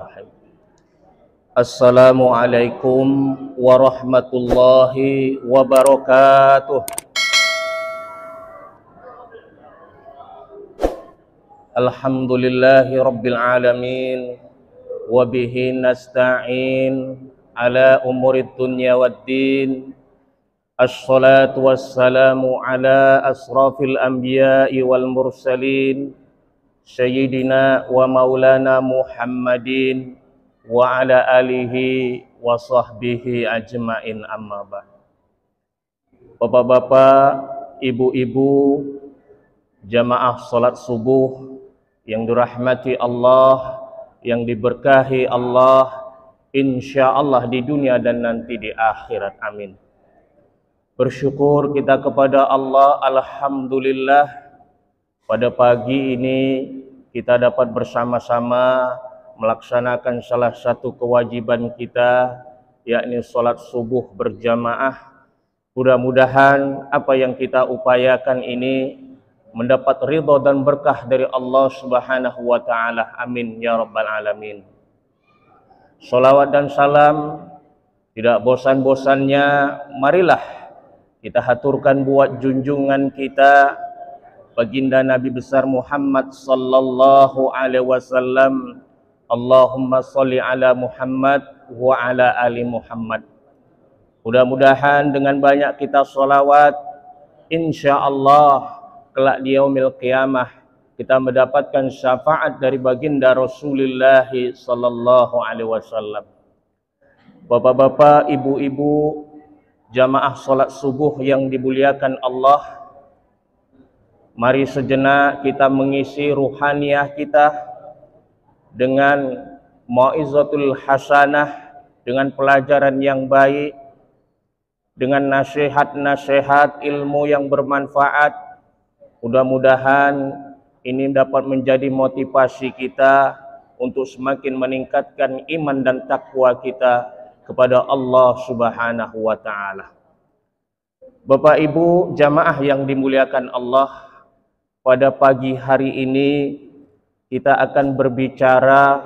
Bismillahirrahmanirrahim. Assalamualaikum warahmatullahi wabarakatuh. Alhamdulillahi rabbil alamin, wabihi nasta'in ala umurid dunya waddin. Assalatu wassalamu ala asrafil anbiya'i wal mursalin, Sayyidina wa maulana Muhammadin wa ala alihi wa sahbihi ajma'in, amma ba'd. Bapak-bapak, ibu-ibu, jamaah salat subuh yang dirahmati Allah, yang diberkahi Allah, insyaallah di dunia dan nanti di akhirat, amin. Bersyukur kita kepada Allah, alhamdulillah, pada pagi ini kita dapat bersama-sama melaksanakan salah satu kewajiban kita, yakni salat subuh berjamaah. Mudah-mudahan apa yang kita upayakan ini mendapat ridha dan berkah dari Allah Subhanahu wa taala. Amin ya rabbal alamin. Shalawat dan salam tidak bosan-bosannya marilah kita haturkan buat junjungan kita baginda Nabi besar Muhammad sallallahu alaihi wasallam. Allahumma sholli ala Muhammad wa ala ali Muhammad. Mudah-mudahan dengan banyak kita sholawat, insyaallah kelak di yaumil qiyamah kita mendapatkan syafaat dari baginda Rasulullah sallallahu alaihi wasallam. Bapak-bapak, ibu-ibu, jamaah salat subuh yang dimuliakan Allah, mari sejenak kita mengisi ruhaniyah kita dengan mau'izatul hasanah, dengan pelajaran yang baik, dengan nasihat-nasihat ilmu yang bermanfaat. Mudah-mudahan ini dapat menjadi motivasi kita untuk semakin meningkatkan iman dan takwa kita kepada Allah Subhanahu wa taala. Bapak Ibu jamaah yang dimuliakan Allah, pada pagi hari ini kita akan berbicara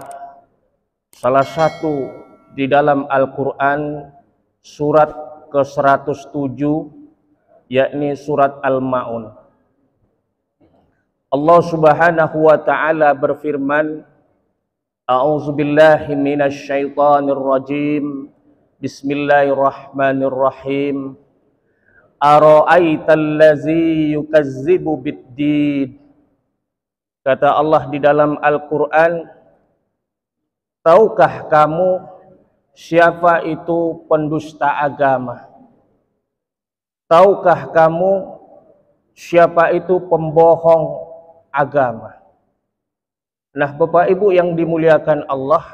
salah satu di dalam Al-Quran, surat ke-107, yakni surat Al-Ma'un. Allah Subhanahu wa taala berfirman, A'udzubillahi minasyaitonir rajim. Bismillahirrahmanirrahim. Ara'aital ladzi yukazzibu biddin. Kata Allah di dalam Al-Qur'an, tahukah kamu siapa itu pendusta agama? Tahukah kamu siapa itu pembohong agama? Nah, Bapak Ibu yang dimuliakan Allah,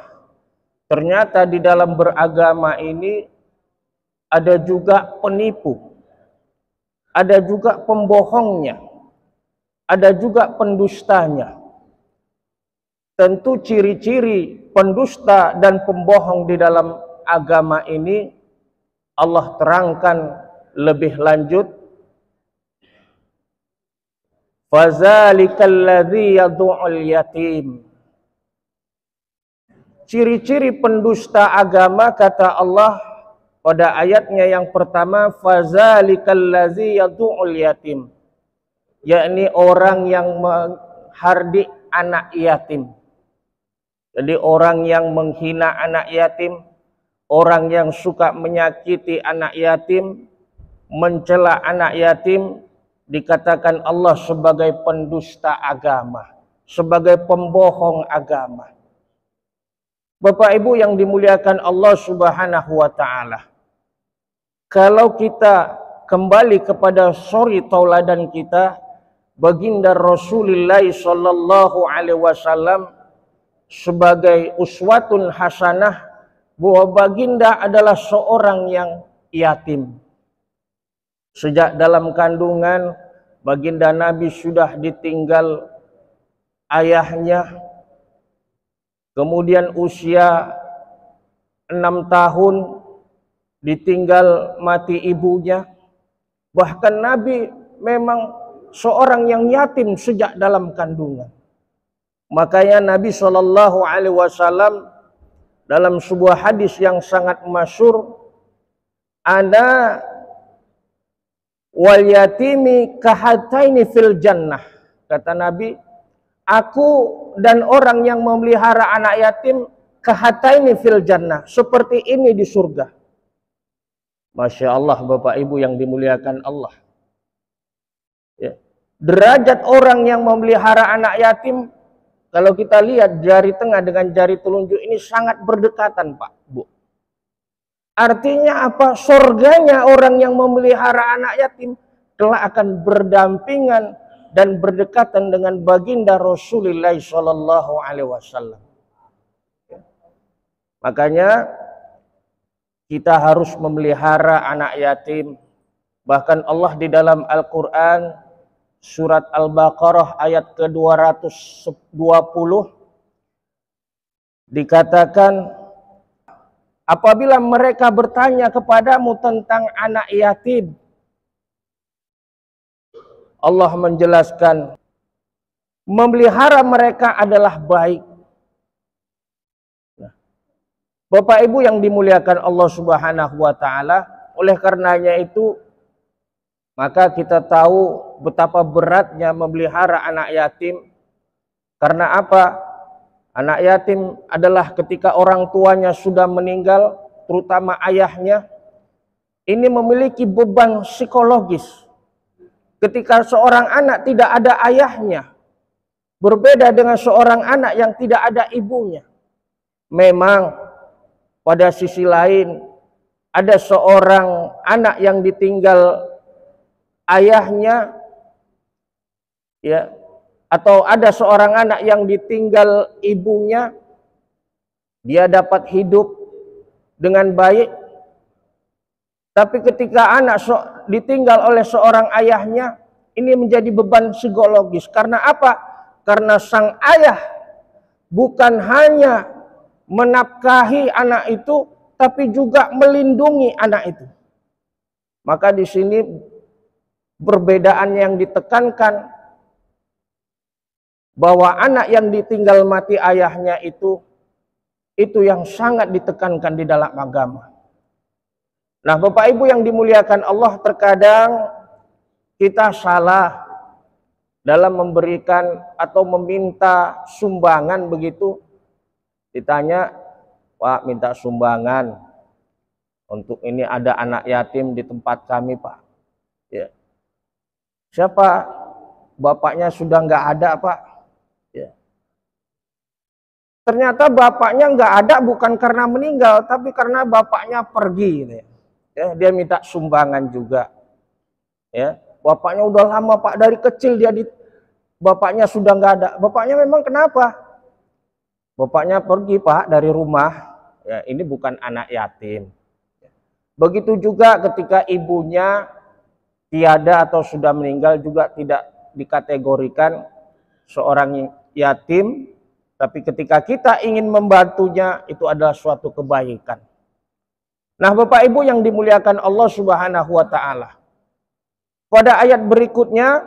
ternyata di dalam beragama ini ada juga penipu, ada juga pembohongnya, ada juga pendustanya. Tentu ciri-ciri pendusta dan pembohong di dalam agama ini Allah terangkan lebih lanjut. Fazalikal ladzi yad'ul yatim. Ciri-ciri pendusta agama kata Allah pada ayatnya yang pertama, fazalikal ladzi yad'ul yatim, yakni orang yang menghardik anak yatim. Jadi orang yang menghina anak yatim, orang yang suka menyakiti anak yatim, mencela anak yatim, dikatakan Allah sebagai pendusta agama, sebagai pembohong agama. Bapak Ibu yang dimuliakan Allah Subhanahu wa taala, kalau kita kembali kepada suri tauladan kita, baginda Rasulullah sallallahu alaihi wasallam sebagai uswatun hasanah, bahwa baginda adalah seorang yang yatim. Sejak dalam kandungan, baginda Nabi sudah ditinggal ayahnya. Kemudian usia 6 tahun ditinggal mati ibunya. Bahkan Nabi memang seorang yang yatim sejak dalam kandungan. Makanya Nabi SAW dalam sebuah hadis yang sangat masyhur, ana wal yatimi kahataini fil jannah. Kata Nabi, aku dan orang yang memelihara anak yatim kahataini fil jannah, seperti ini di surga. Masya Allah, Bapak Ibu yang dimuliakan Allah. Ya. Derajat orang yang memelihara anak yatim, kalau kita lihat jari tengah dengan jari telunjuk ini sangat berdekatan, Pak, Bu. Artinya apa? Surganya orang yang memelihara anak yatim telah akan berdampingan dan berdekatan dengan baginda Rasulullah Shallallahu Alaihi Wasallam. Makanya kita harus memelihara anak yatim. Bahkan Allah di dalam Al-Quran surat Al-Baqarah ayat ke-220 dikatakan, apabila mereka bertanya kepadamu tentang anak yatim, Allah menjelaskan, memelihara mereka adalah baik. Bapak Ibu yang dimuliakan Allah Subhanahu wa taala, oleh karenanya itu maka kita tahu betapa beratnya memelihara anak yatim. Karena apa? Anak yatim adalah ketika orang tuanya sudah meninggal, terutama ayahnya, ini memiliki beban psikologis. Ketika seorang anak tidak ada ayahnya, berbeda dengan seorang anak yang tidak ada ibunya. Memang pada sisi lain ada seorang anak yang ditinggal ayahnya, ya, atau ada seorang anak yang ditinggal ibunya, dia dapat hidup dengan baik. Tapi ketika anak ditinggal oleh seorang ayahnya, ini menjadi beban psikologis. Karena apa? Karena sang ayah bukan hanya menafkahi anak itu, tapi juga melindungi anak itu. Maka di sini perbedaan yang ditekankan, bahwa anak yang ditinggal mati ayahnya itu yang sangat ditekankan di dalam agama. Nah, Bapak Ibu yang dimuliakan Allah, terkadang kita salah dalam memberikan atau meminta sumbangan begitu. Ditanya, Pak, minta sumbangan untuk ini, ada anak yatim di tempat kami, Pak. Ya. Siapa? Bapaknya sudah nggak ada, Pak. Ya. Ternyata bapaknya nggak ada bukan karena meninggal, tapi karena bapaknya pergi. Gitu ya. Ya, dia minta sumbangan juga. Ya, bapaknya udah lama, Pak, dari kecil bapaknya sudah nggak ada. Bapaknya memang kenapa? Bapaknya pergi, Pak, dari rumah. Ya, ini bukan anak yatim. Begitu juga ketika ibunya tiada atau sudah meninggal, juga tidak dikategorikan seorang yatim. Tapi ketika kita ingin membantunya, itu adalah suatu kebaikan. Nah, Bapak Ibu yang dimuliakan Allah Subhanahu wa taala. Pada ayat berikutnya,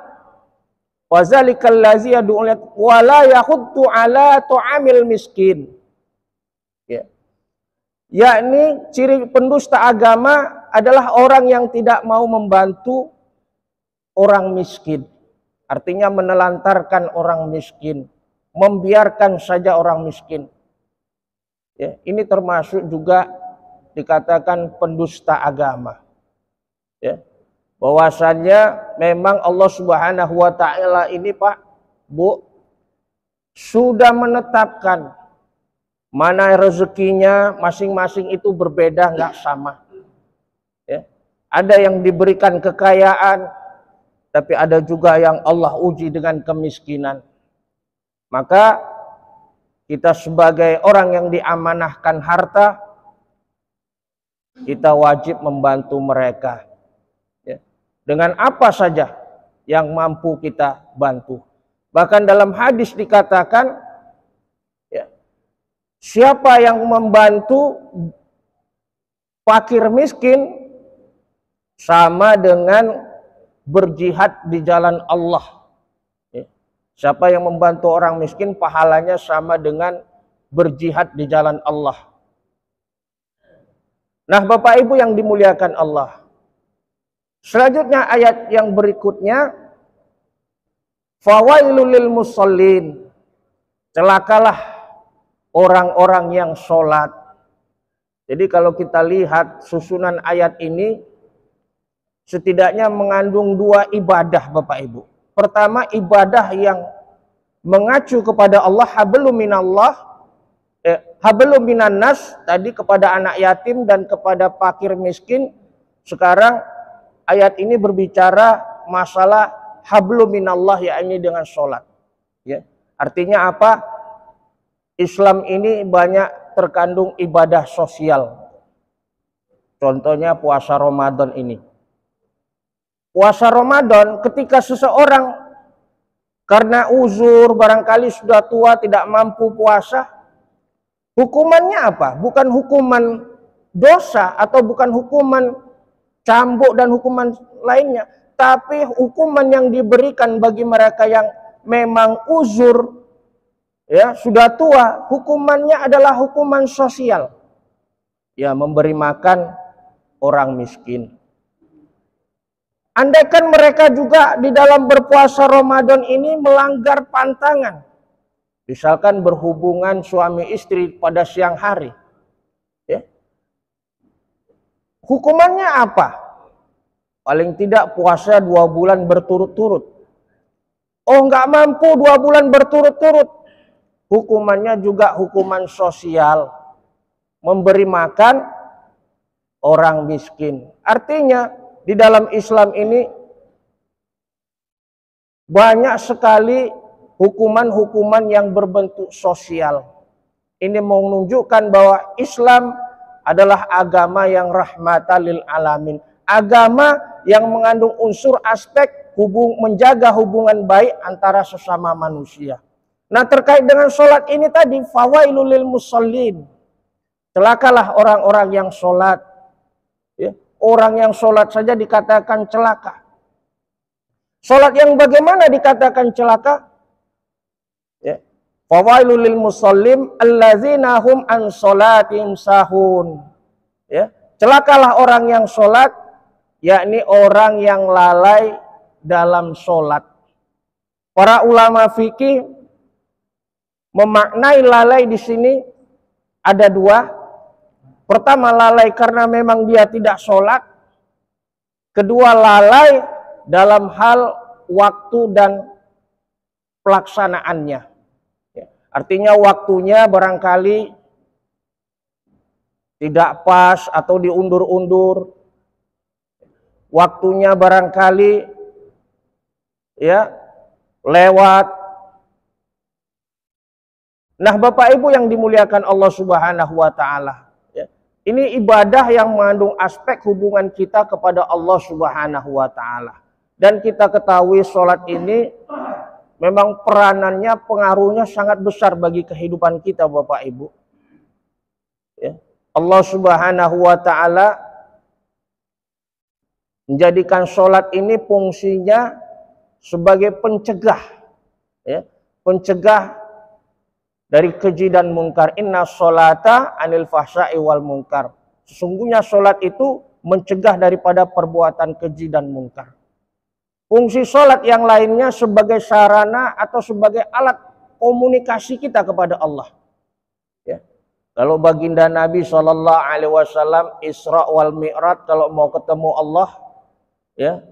wazalikal ladzi yad'u wa la yahuddu ala tu'amil miskin. Ya. Yakni ciri pendusta agama adalah orang yang tidak mau membantu orang miskin. Artinya menelantarkan orang miskin, membiarkan saja orang miskin. Ya, ini termasuk juga dikatakan pendusta agama. Ya. Bahwasannya memang Allah Subhanahu wa taala ini, Pak, Bu, sudah menetapkan mana rezekinya masing-masing itu berbeda, nggak sama. Ya. Ada yang diberikan kekayaan, tapi ada juga yang Allah uji dengan kemiskinan. Maka kita sebagai orang yang diamanahkan harta, kita wajib membantu mereka. Ya. Dengan apa saja yang mampu kita bantu. Bahkan dalam hadis dikatakan, ya, siapa yang membantu fakir miskin sama dengan berjihad di jalan Allah. Ya. Siapa yang membantu orang miskin, pahalanya sama dengan berjihad di jalan Allah. Nah, Bapak Ibu yang dimuliakan Allah. Selanjutnya ayat yang berikutnya, fawailul lil musallin. Celakalah orang-orang yang sholat. Jadi kalau kita lihat susunan ayat ini, setidaknya mengandung dua ibadah Bapak Ibu. Pertama, ibadah yang mengacu kepada Allah, hablum minallah, hablum minan nas, tadi kepada anak yatim dan kepada fakir miskin. Sekarang ayat ini berbicara masalah hablum minallah, yakni dengan sholat. Ya. Artinya apa? Islam ini banyak terkandung ibadah sosial. Contohnya puasa Ramadan ini. Puasa Ramadan ketika seseorang karena uzur barangkali sudah tua tidak mampu puasa, hukumannya apa? Bukan hukuman dosa atau bukan hukuman cambuk dan hukuman lainnya, tapi hukuman yang diberikan bagi mereka yang memang uzur, ya sudah tua, hukumannya adalah hukuman sosial, ya memberi makan orang miskin. Andaikan mereka juga di dalam berpuasa Ramadan ini melanggar pantangan, misalkan berhubungan suami istri pada siang hari, ya, hukumannya apa? Paling tidak puasa 2 bulan berturut-turut. Oh, nggak mampu 2 bulan berturut-turut, hukumannya juga hukuman sosial, memberi makan orang miskin. Artinya di dalam Islam ini banyak sekali hukuman-hukuman yang berbentuk sosial. Ini menunjukkan bahwa Islam adalah agama yang rahmatan lil alamin. Agama yang mengandung unsur aspek menjaga hubungan baik antara sesama manusia. Nah, terkait dengan sholat ini tadi, fawailul lil musallin. Celakalah orang-orang yang sholat. Ya, orang yang sholat saja dikatakan celaka. Sholat yang bagaimana dikatakan celaka? Ya. Fawailul lil musallin allazina hum an sholatihim sahun. Ya. Celakalah orang yang sholat, yakni orang yang lalai dalam sholat. Para ulama fikih memaknai lalai di sini ada dua. Pertama, lalai karena memang dia tidak sholat. Kedua, lalai dalam hal waktu dan pelaksanaannya. Artinya waktunya barangkali tidak pas atau diundur-undur. Waktunya barangkali ya lewat. Nah, Bapak Ibu yang dimuliakan Allah Subhanahu wa taala, ya, ini ibadah yang mengandung aspek hubungan kita kepada Allah Subhanahu wa taala. Dan kita ketahui sholat ini memang peranannya, pengaruhnya sangat besar bagi kehidupan kita Bapak Ibu. Ya. Allah Subhanahu wa taala menjadikan sholat ini fungsinya sebagai pencegah, ya, pencegah dari keji dan munkar. Inna sholata anil fahsya'i wal munkar. Sesungguhnya sholat itu mencegah daripada perbuatan keji dan munkar. Fungsi sholat yang lainnya sebagai sarana atau sebagai alat komunikasi kita kepada Allah. Ya. Kalau baginda Nabi SAW Isra wal Mi'raj, kalau mau ketemu Allah, ya,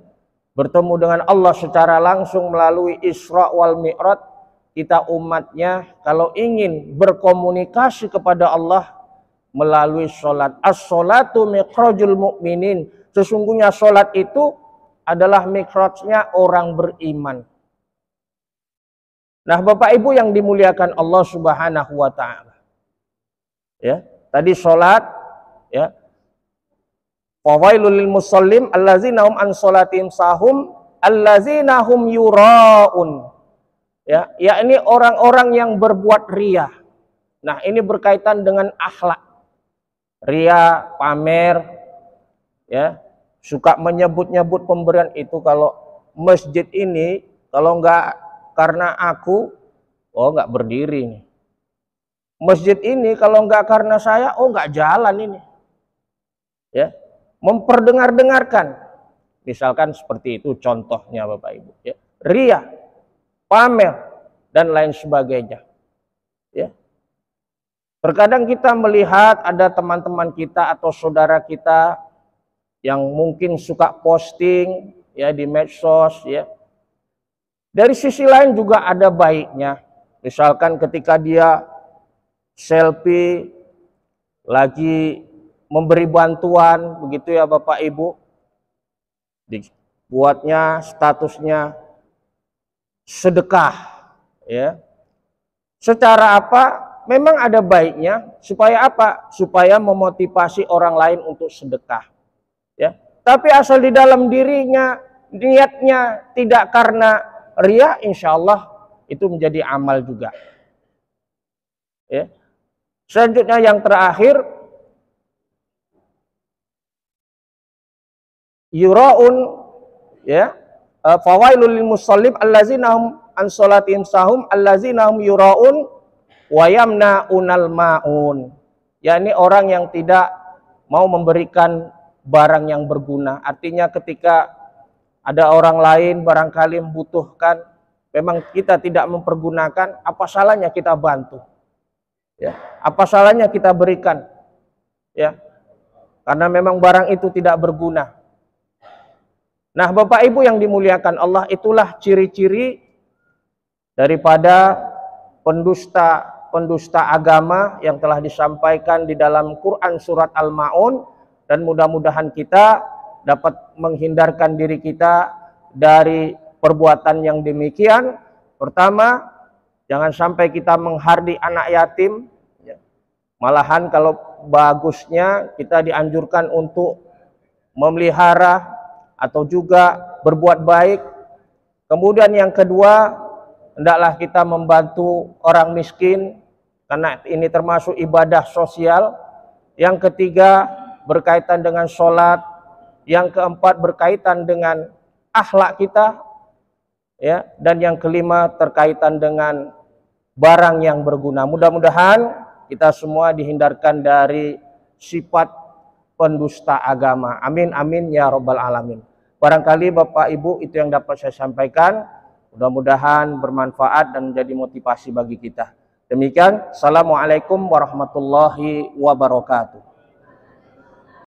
bertemu dengan Allah secara langsung melalui Isra wal Mi'raj, kita umatnya kalau ingin berkomunikasi kepada Allah melalui sholat. As-sholatu mi'rajul mu'minin. Sesungguhnya sholat itu adalah mikrajnya orang beriman. Nah, Bapak Ibu yang dimuliakan Allah Subhanahu wa taala. Ya, tadi sholat, ya. Fawailul lil musallin allazina hum an sholatihim sahum allazina hum yuraun. Ya, yakni orang-orang yang berbuat riya. Nah, ini berkaitan dengan akhlak. Riya, pamer, ya. Suka menyebut-nyebut pemberian itu. Kalau masjid ini kalau enggak karena aku, oh enggak berdiri nih. Masjid ini kalau enggak karena saya, oh enggak jalan ini. ya, memperdengar-dengarkan. Misalkan seperti itu contohnya Bapak Ibu, ya. Ria, pamer dan lain sebagainya. Ya. Terkadang kita melihat ada teman-teman kita atau saudara kita yang mungkin suka posting ya di medsos ya. Dari sisi lain juga ada baiknya. Misalkan ketika dia selfie lagi memberi bantuan begitu ya Bapak Ibu, dibuatnya statusnya sedekah ya. Secara apa? Memang ada baiknya supaya apa? Supaya memotivasi orang lain untuk sedekah. Ya. Tapi asal di dalam dirinya niatnya tidak karena ria, insya Allah itu menjadi amal juga. Ya. Selanjutnya yang terakhir, yuraun ya, fawailul lil musallin allazina hum an salatihim sahum allazina hum yuraun wa yamna'unal ma'un. yakni orang yang tidak mau memberikan barang yang berguna. Artinya ketika ada orang lain barangkali membutuhkan, memang kita tidak mempergunakan, apa salahnya kita bantu? Ya, apa salahnya kita berikan? Ya, karena memang barang itu tidak berguna. Nah, Bapak Ibu yang dimuliakan Allah, itulah ciri-ciri daripada pendusta agama yang telah disampaikan di dalam Quran surat Al-Ma'un, dan mudah-mudahan kita dapat menghindarkan diri kita dari perbuatan yang demikian. Pertama, jangan sampai kita menghardi anak yatim. Malahan kalau bagusnya kita dianjurkan untuk memelihara atau juga berbuat baik. Kemudian yang kedua, hendaklah kita membantu orang miskin, karena ini termasuk ibadah sosial. Yang ketiga, berkaitan dengan sholat. Yang keempat, berkaitan dengan akhlak kita, ya. Dan yang kelima, terkaitan dengan barang yang berguna. Mudah-mudahan kita semua dihindarkan dari sifat pendusta agama. Amin, amin, ya robbal alamin. Barangkali Bapak Ibu itu yang dapat saya sampaikan. Mudah-mudahan bermanfaat dan menjadi motivasi bagi kita. Demikian, Assalamualaikum warahmatullahi wabarakatuh.